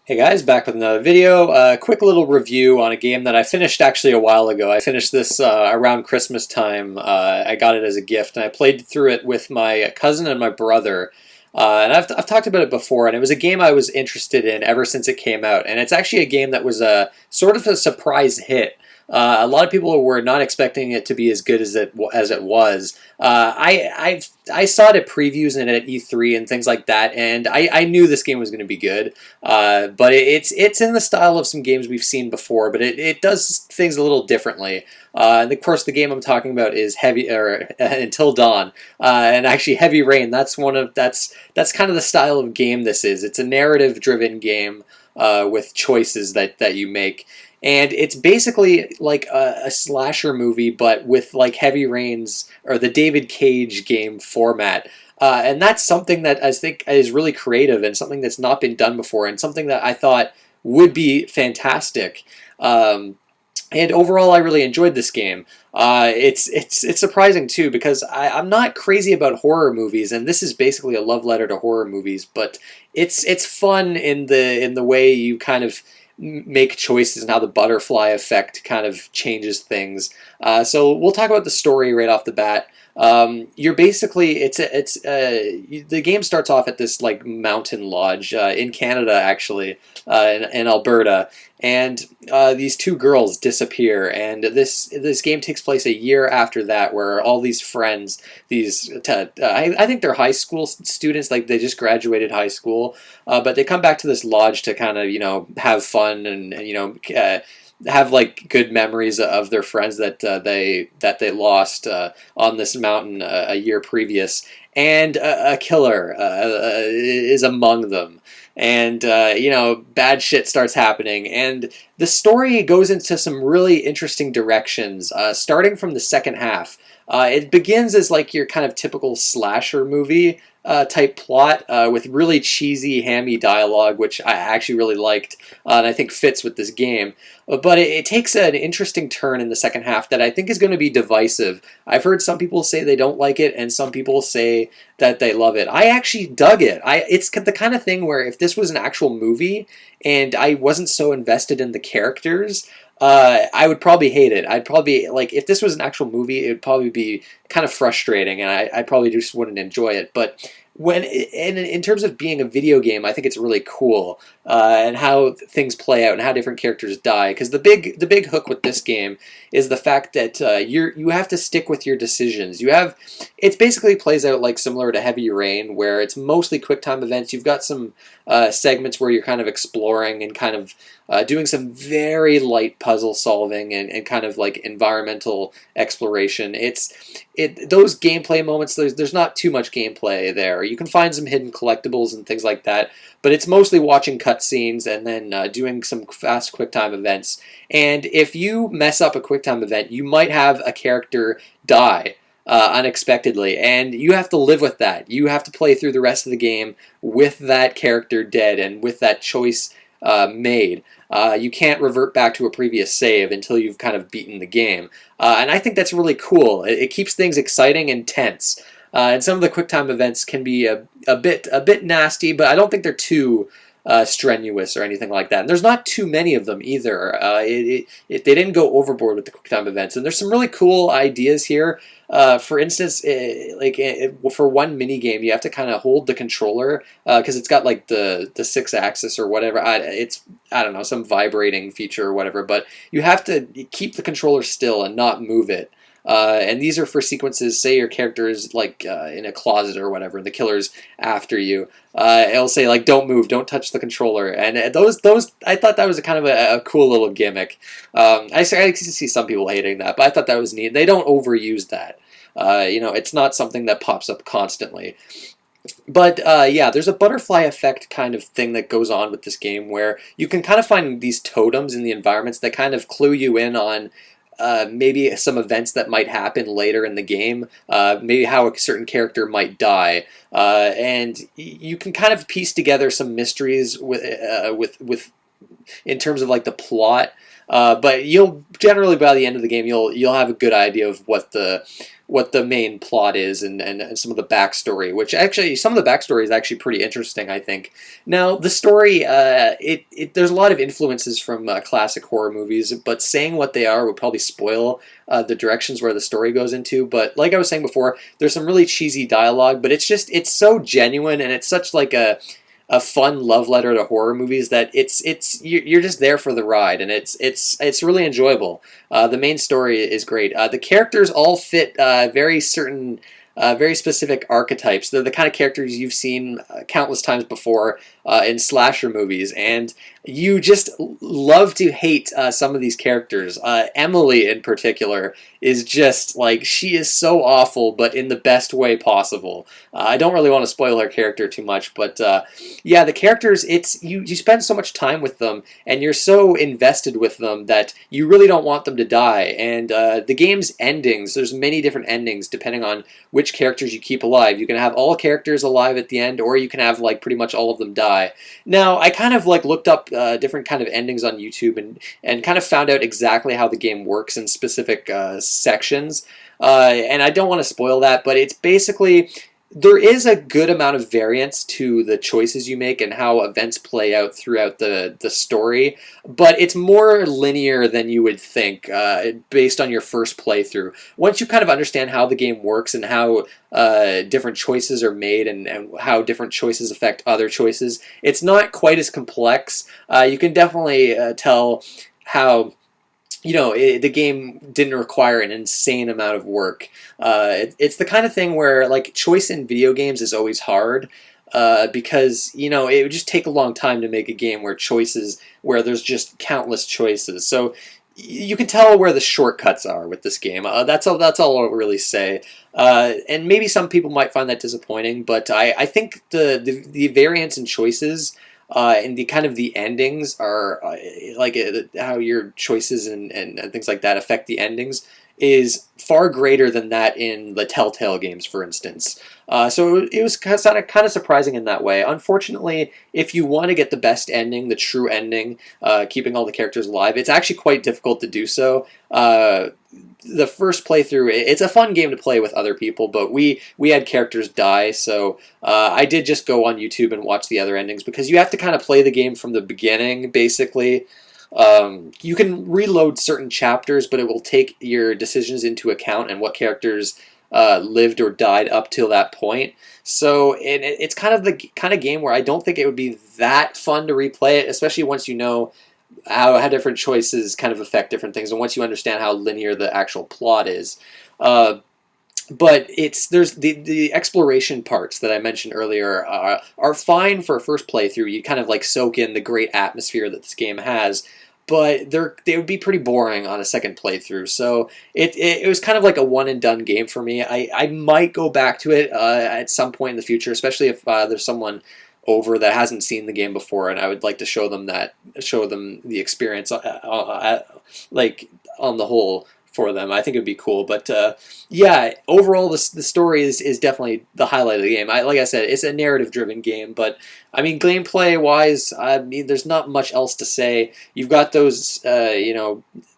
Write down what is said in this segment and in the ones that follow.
Hey guys, back with another video. Quick little review on a game that I finished actually a while ago. I finished this around Christmas time. I got it as a gift, and I played through it with my cousin and my brother. And I've talked about it before, and it was a game I was interested in ever since it came out. And it's actually a game that was a sort of a surprise hit. A lot of people were not expecting it to be as good as it was. I saw it at previews and at E3 and things like that, and I knew this game was going to be good. But it's in the style of some games we've seen before, but it does things a little differently. And of course, the game I'm talking about is Until Dawn, and actually Heavy Rain. That's kind of the style of game this is. It's a narrative-driven game with choices that you make. And it's basically like a slasher movie, but with like Heavy Rain's or the David Cage game format. And that's something that I think is really creative and something that's not been done before, and something that I thought would be fantastic. And overall, I really enjoyed this game. It's surprising too because I'm not crazy about horror movies, and this is basically a love letter to horror movies. But it's fun in the way you kind of make choices and how the butterfly effect kind of changes things. So we'll talk about the story right off the bat. You're basically the game starts off at this like mountain lodge in Canada, actually, in Alberta, and these two girls disappear, and this game takes place a year after that, where all these friends, I think they're high school students, like they just graduated high school, but they come back to this lodge to kind of have fun and have like good memories of their friends that they lost on this mountain a year previous, and a killer is among them, and bad shit starts happening, and the story goes into some really interesting directions, starting from the second half. It begins as like your kind of typical slasher movie type plot with really cheesy, hammy dialogue, which I actually really liked, and I think fits with this game. But it takes an interesting turn in the second half that I think is going to be divisive. I've heard some people say they don't like it, and some people say that they love it. I actually dug it. It's the kind of thing where if this was an actual movie and I wasn't so invested in the characters, I would probably hate it. I'd probably like if this was an actual movie, it would probably be kind of frustrating, and I probably just wouldn't enjoy it. But in terms of being a video game, I think it's really cool, and how things play out and how different characters die. Because the big hook with this game is the fact that you have to stick with your decisions. It basically plays out like similar to Heavy Rain, where it's mostly quick time events. You've got some segments where you're kind of exploring and kind of doing some very light puzzle solving and kind of like environmental exploration. Those gameplay moments. There's not too much gameplay there. You can find some hidden collectibles and things like that, but it's mostly watching cutscenes and then doing some fast QuickTime events. And if you mess up a QuickTime event, you might have a character die unexpectedly, and you have to live with that. You have to play through the rest of the game with that character dead and with that choice made. You can't revert back to a previous save until you've kind of beaten the game, and I think that's really cool. It keeps things exciting and tense. And some of the QuickTime events can be a bit nasty, but I don't think they're too strenuous or anything like that. And there's not too many of them either. They didn't go overboard with the QuickTime events, and there's some really cool ideas here. For instance, for one mini game, you have to kind of hold the controller because it's got like the 6-axis or whatever. I don't know, some vibrating feature or whatever. But you have to keep the controller still and not move it. And these are for sequences. Say your character is like in a closet or whatever, and the killer's after you. It'll say like, "Don't move, don't touch the controller." And those I thought that was a kind of a cool little gimmick. I see some people hating that, but I thought that was neat. They don't overuse that. It's not something that pops up constantly. But yeah, there's a butterfly effect kind of thing that goes on with this game where you can kind of find these totems in the environments that kind of clue you in on maybe some events that might happen later in the game, maybe how a certain character might die, and you can kind of piece together some mysteries with in terms of like the plot. But you'll generally by the end of the game you'll have a good idea of what the main plot is and some of the backstory, which actually some of the backstory is actually pretty interesting, I think. Now the story, there's a lot of influences from classic horror movies, but saying what they are would probably spoil the directions where the story goes into. But like I was saying before, there's some really cheesy dialogue, but it's so genuine and it's such like a fun love letter to horror movies that you're just there for the ride, and it's really enjoyable. The main story is great. The characters all fit very specific archetypes. They're the kind of characters you've seen countless times before in slasher movies, and you just love to hate some of these characters. Emily, in particular, is just like, she is so awful, but in the best way possible. I don't really want to spoil her character too much, but yeah, the characters, you spend so much time with them, and you're so invested with them that you really don't want them to die. And the game's endings, there's many different endings depending on which characters you keep alive. You can have all characters alive at the end, or you can have like pretty much all of them die. Now, I kind of like looked up different kind of endings on YouTube and kind of found out exactly how the game works in specific sections. And I don't want to spoil that, but it's basically, there is a good amount of variance to the choices you make and how events play out throughout the story, but it's more linear than you would think based on your first playthrough. Once you kind of understand how the game works and how different choices are made and how different choices affect other choices, it's not quite as complex. You can definitely tell how the game didn't require an insane amount of work. It's the kind of thing where like choice in video games is always hard because it would just take a long time to make a game where there's just countless choices. So you can tell where the shortcuts are with this game. That's all I'll really say. And maybe some people might find that disappointing, but I think the variance in choices and the kind of the endings are how your choices and things like that affect the endings is far greater than that in the Telltale games, for instance. So it was kind of surprising in that way. Unfortunately, if you want to get the best ending, the true ending, keeping all the characters alive, it's actually quite difficult to do so. The first playthrough, it's a fun game to play with other people, but we had characters die, so I did just go on YouTube and watch the other endings, because you have to kind of play the game from the beginning, basically. You can reload certain chapters, but it will take your decisions into account and what characters lived or died up till that point. So it's kind of the kind of game where I don't think it would be that fun to replay it, especially once you know how different choices kind of affect different things, and once you understand how linear the actual plot is. But there's the exploration parts that I mentioned earlier are fine for a first playthrough. You kind of like soak in the great atmosphere that this game has, but they would be pretty boring on a second playthrough. So it was kind of like a one and done game for me. I might go back to it at some point in the future, especially if there's someone over that hasn't seen the game before, and I would like to show them the experience like on the whole for them. I think it'd be cool. But yeah, overall the story is definitely the highlight of the game. Like I said, it's a narrative driven game, but I mean, gameplay wise, I mean, there's not much else to say. You've got those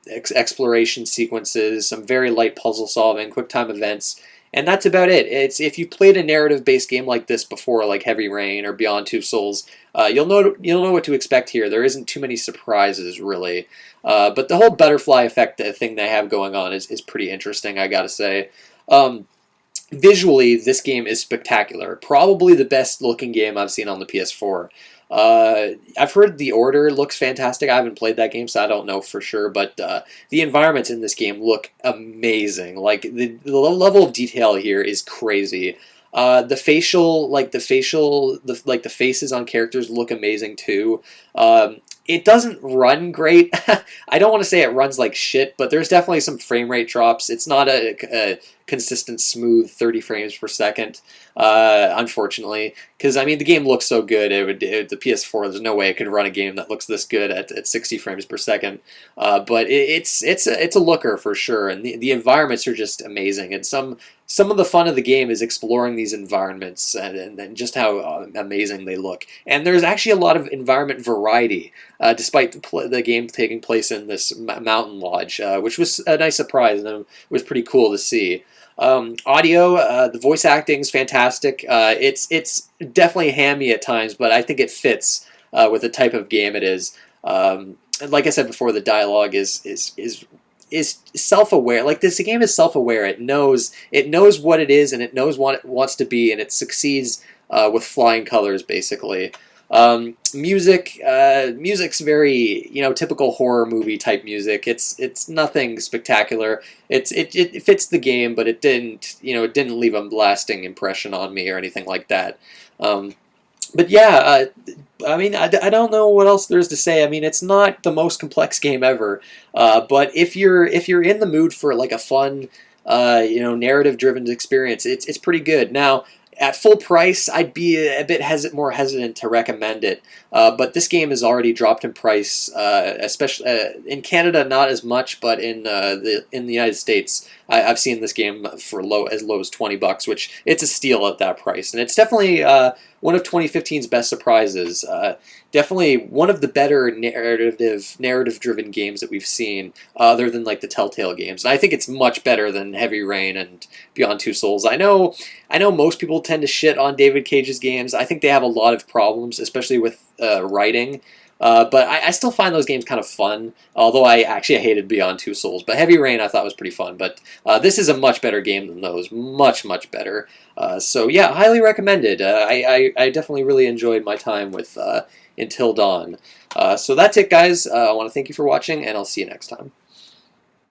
exploration sequences, some very light puzzle solving, quick time events, and that's about it. If you played a narrative-based game like this before, like Heavy Rain or Beyond Two Souls, you'll know what to expect here. There isn't too many surprises, really. But the whole butterfly effect thing they have going on is pretty interesting, I gotta say. Visually, this game is spectacular. Probably the best-looking game I've seen on the PS4. I've heard The Order looks fantastic. I haven't played that game, so I don't know for sure, but the environments in this game look amazing. Like, the level of detail here is crazy. The faces on characters look amazing too. It doesn't run great. I don't want to say it runs like shit, but there's definitely some frame rate drops. It's not a consistent, smooth 30 frames per second. Unfortunately, because I mean the game looks so good. The PS4. There's no way it could run a game that looks this good at 60 frames per second. But it's a looker for sure, and the environments are just amazing. And some of the fun of the game is exploring these environments and just how amazing they look. And there's actually a lot of environment variety, despite the game taking place in this mountain lodge, which was a nice surprise and it was pretty cool to see. Audio, the voice acting is fantastic. It's definitely hammy at times, but I think it fits with the type of game it is. And like I said before, the dialogue is self-aware. Like this game is self-aware. It knows what it is and it knows what it wants to be, and it succeeds with flying colors basically. Music's very typical horror movie type music. It's nothing spectacular. It fits the game, but it didn't leave a lasting impression on me or anything like that. But yeah, I mean, I don't know what else there is to say. I mean, it's not the most complex game ever, but if you're in the mood for like a fun, narrative-driven experience, it's pretty good. Now, at full price, I'd be a bit more hesitant to recommend it. But this game has already dropped in price, especially in Canada, not as much, but in the United States, I've seen this game for as low as $20, which it's a steal at that price, and it's definitely one of 2015's best surprises. Definitely one of the better narrative-driven games that we've seen, other than like the Telltale games. And I think it's much better than Heavy Rain and Beyond Two Souls. I know most people tend to shit on David Cage's games. I think they have a lot of problems, especially with writing. But I still find those games kind of fun, although I hated Beyond Two Souls. But Heavy Rain I thought was pretty fun. But this is a much better game than those. Much, much better. So yeah, highly recommended. I definitely really enjoyed my time with Until Dawn. So that's it, guys. I want to thank you for watching, and I'll see you next time.